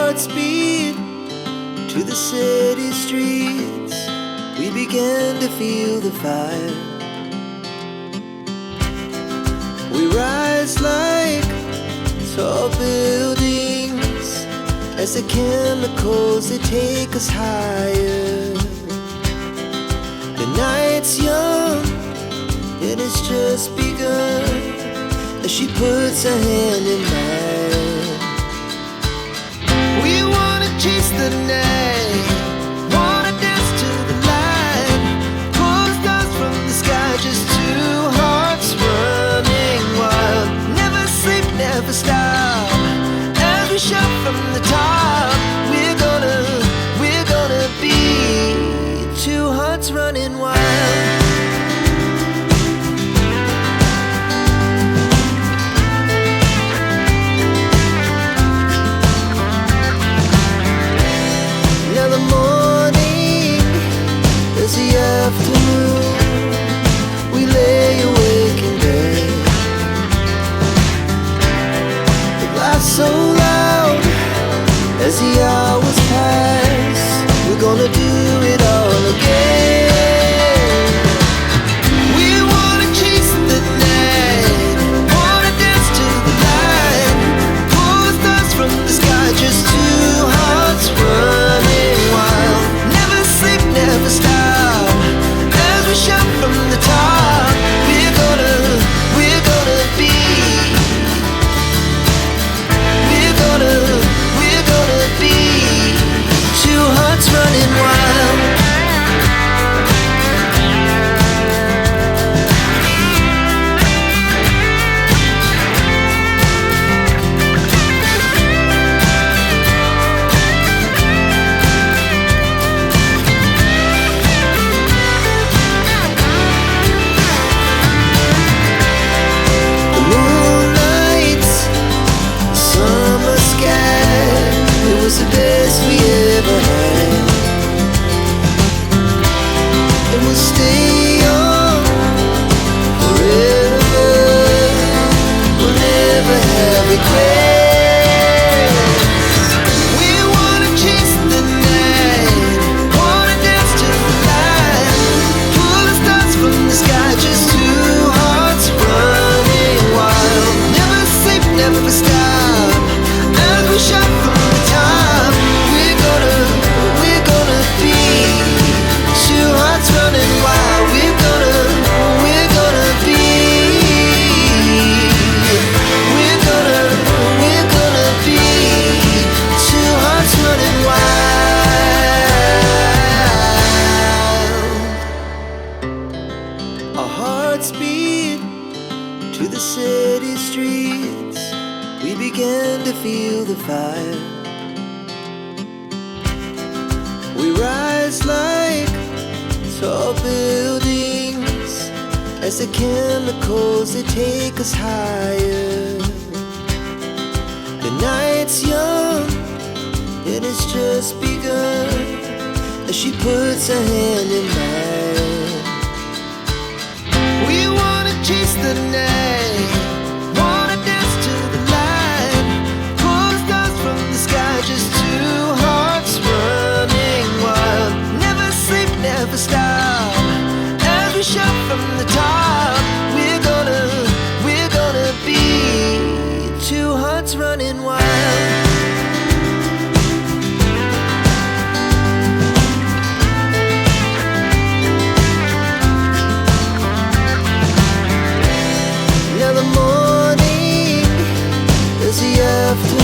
hearts beat to the city streets. We began to feel the fire. We rise like tall buildings as the chemicals, they take us higher. The night's young and it's just begun as she puts her hand in mine. We wanna chase the night, wanna dance to the light, pull the stars from the sky, just two hearts running wild. Never sleep, never stop, as we shout from the top. We're gonna be two hearts running wild. Afternoon, we lay awake in bed. It laughs so loud as the hours pass. We're gonna do it all again. We wanna chase the night, wanna dance to the light, pull the stars from the sky, just two hearts running wild. Never sleep, never stop, we shout from the top. We're gonna be, we're gonna be two hearts running wild. The best we ever had, and we'll stay on forever. We'll never have regrets. We wanna chase the night, wanna dance to the light, pull the stars from the sky, just two hearts running wild. Never sleep, never stop, as we shout from the top. Running wild, we're gonna be, we're gonna be two hearts running wild. Our hearts beat to the city streets. We began to feel the fire. We rise like tall buildings as the chemicals, they take us higher. The night's young and it's just begun as she puts her hand in mine. We wanna chase the night, wanna dance to the light, pull the stars from the sky, just two hearts running wild. Never sleep, never stop, as we shout from the top. We're gonna be two hearts running wild. Now the morning is the afternoon.